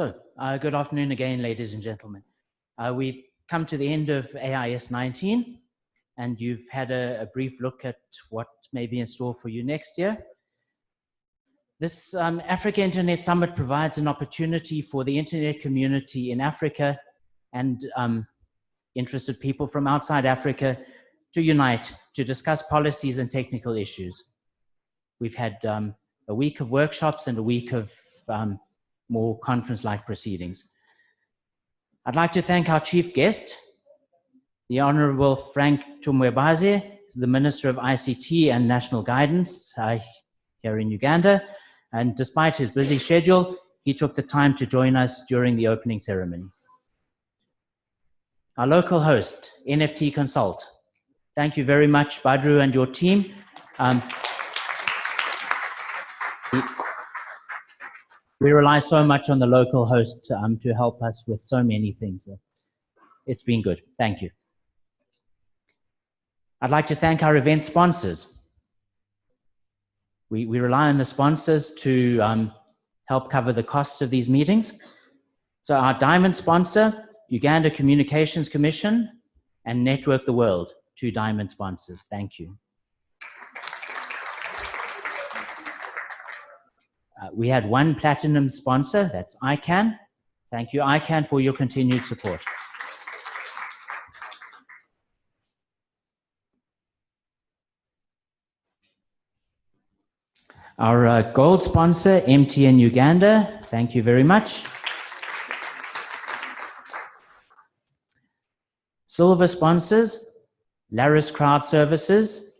Good afternoon again, ladies and gentlemen. We've come to the end of AIS19, and you've had a brief look at what may be in store for you next year. This Africa Internet Summit provides an opportunity for the internet community in Africa and interested people from outside Africa to unite, to discuss policies and technical issues. We've had a week of workshops and a week of more conference-like proceedings. I'd like to thank our chief guest, the Honorable Frank Tumwebaze, the Minister of ICT and National Guidance here in Uganda. And despite his busy schedule, he took the time to join us during the opening ceremony. Our local host, NFT Consult. Thank you very much, Badru and your team. We rely so much on the local host to help us with so many things. It's been good. Thank you. I'd like to thank our event sponsors. We rely on the sponsors to help cover the cost of these meetings. So our diamond sponsor, Uganda Communications Commission, and Network the World, 2 diamond sponsors. Thank you. We had 1 platinum sponsor, that's ICANN. Thank you, ICANN, for your continued support. Our gold sponsor, MTN Uganda, thank you very much. Silver sponsors, Laris Crowd Services,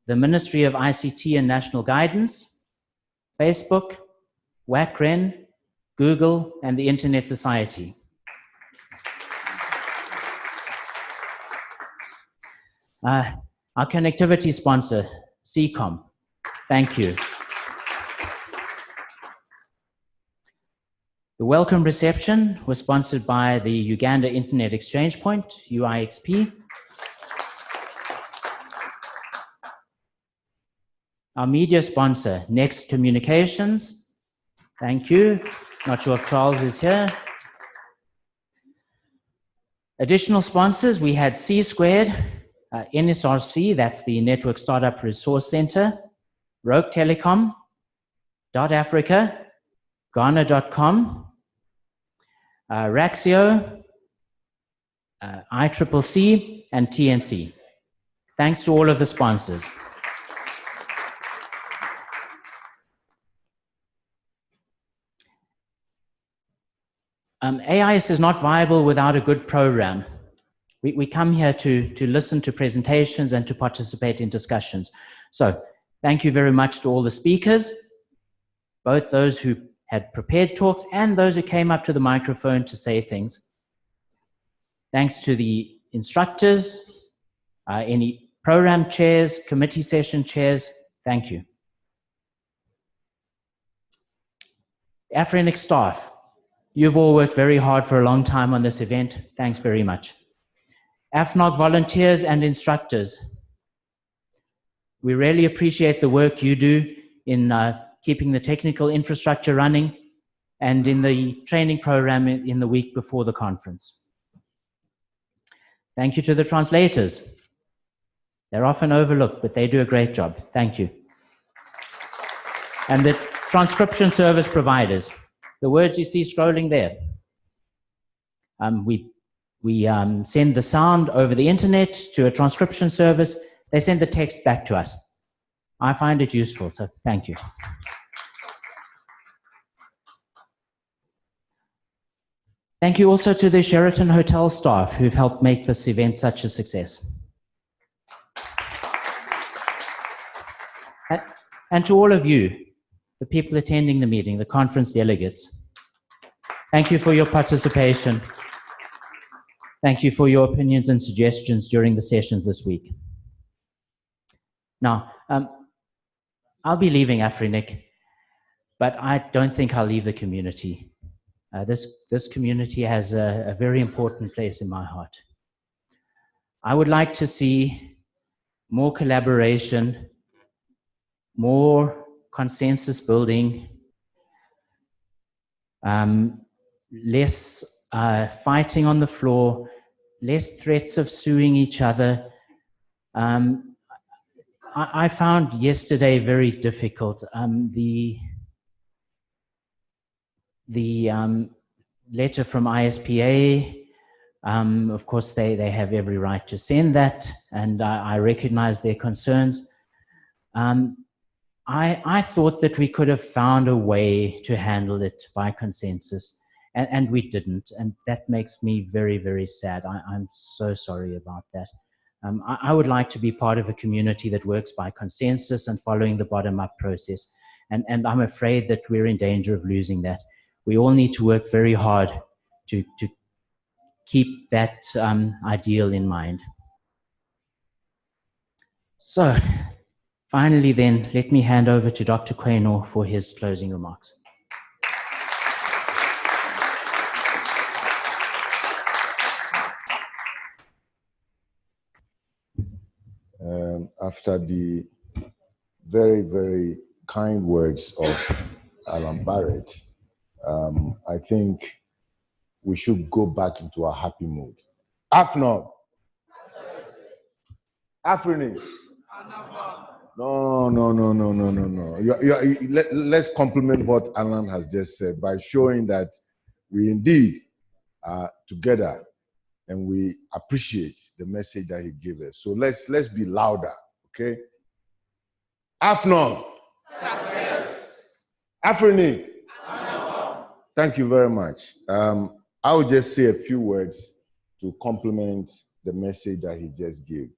the Ministry of ICT and National Guidance, Facebook, WACREN, Google, and the Internet Society. Our connectivity sponsor, CCOM, thank you. The welcome reception was sponsored by the Uganda Internet Exchange Point, UIXP. Our media sponsor, Next Communications. Thank you. Not sure if Charles is here. Additional sponsors, we had C-Squared, NSRC, that's the Network Startup Resource Center, Roke Telecom, Dot Africa, Ghana.com, Raxio, ICCC, and TNC. Thanks to all of the sponsors. AIS is not viable without a good program. We come here to listen to presentations and to participate in discussions. So thank you very much to all the speakers, both those who had prepared talks and those who came up to the microphone to say things. Thanks to the instructors, any program chairs, committee session chairs, thank you. AFRINIC staff, you've all worked very hard for a long time on this event. Thanks very much. AfNOG volunteers and instructors, we really appreciate the work you do in keeping the technical infrastructure running and in the training program in the week before the conference. Thank you to the translators. They're often overlooked, but they do a great job. Thank you. And the transcription service providers. The words you see scrolling there. We send the sound over the internet to a transcription service. They send the text back to us. I find it useful, so thank you. Thank you also to the Sheraton Hotel staff who've helped make this event such a success. And to all of you, the people attending the meeting, the conference delegates. Thank you for your participation. Thank you for your opinions and suggestions during the sessions this week. Now, I'll be leaving AFRINIC, but I don't think I'll leave the community. This community has a very important place in my heart. I would like to see more collaboration, more consensus building, less fighting on the floor, less threats of suing each other. I found yesterday very difficult. The letter from ISPA, of course, they have every right to send that, and I recognize their concerns. I thought that we could have found a way to handle it by consensus, and we didn't, and that makes me very, very sad. I'm so sorry about that. I would like to be part of a community that works by consensus and following the bottom-up process, and I'm afraid that we're in danger of losing that. We all need to work very hard to keep that ideal in mind. So, finally then, let me hand over to Dr. Quaynor for his closing remarks. After the very, very kind words of Alan Barrett, I think we should go back into a happy mood. AfNOG. AFRINIC. No. Let's compliment what Alan has just said by showing that we indeed are together and we appreciate the message that he gave us. So let's be louder, okay? AfNOG. Success. AFRINIC. Thank you very much. I will just say a few words to complement the message that he just gave.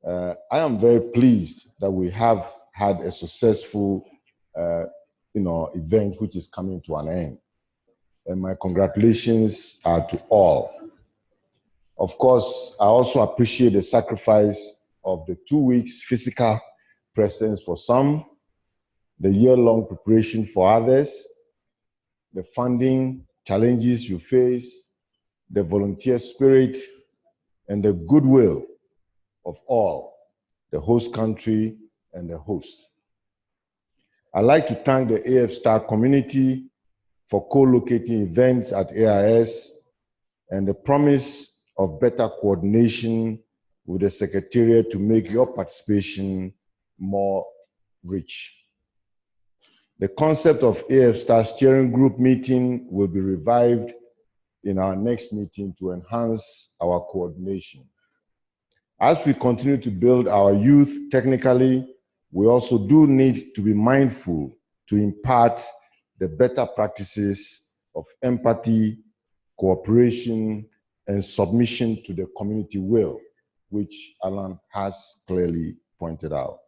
I am very pleased that we have had a successful event which is coming to an end. And my congratulations are to all. Of course, I also appreciate the sacrifice of the 2 weeks physical presence for some, the year-long preparation for others, the funding challenges you face, the volunteer spirit, and the goodwill of all, the host country and the host. I'd like to thank the AF Star community for co-locating events at AIS and the promise of better coordination with the Secretariat to make your participation more rich. The concept of AF Star Steering Group meeting will be revived in our next meeting to enhance our coordination. As we continue to build our youth technically, we also do need to be mindful to impart the better practices of empathy, cooperation, and submission to the community will, which Alan has clearly pointed out.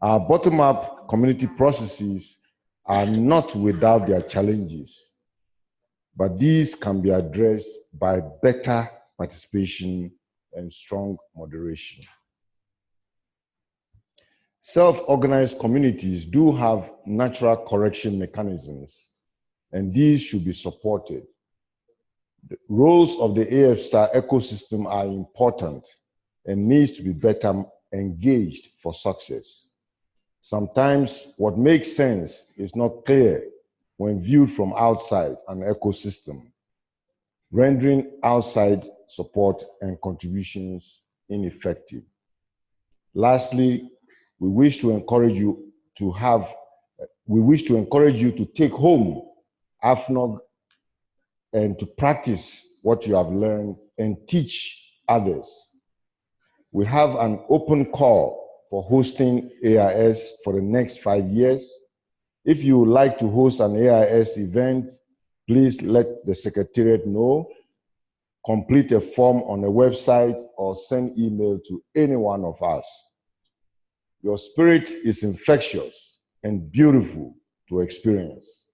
Our bottom-up community processes are not without their challenges, but these can be addressed by better participation and strong moderation. Self-organized communities do have natural correction mechanisms, and these should be supported. The roles of the AF Star ecosystem are important and needs to be better engaged for success. Sometimes what makes sense is not clear when viewed from outside an ecosystem, rendering outside support and contributions ineffective. Lastly, we wish to encourage you to take home AfNOG and to practice what you have learned and teach others. We have an open call for hosting AIS for the next 5 years. If you would like to host an AIS event, please let the Secretariat know. Complete a form on the website or send email to any one of us. Your spirit is infectious and beautiful to experience.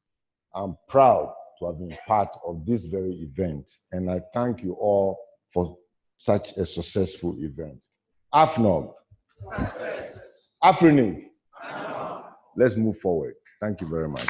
I'm proud to have been part of this very event, and I thank you all for such a successful event. AfNOG. Success. AFRINIC. Let's move forward. Thank you very much.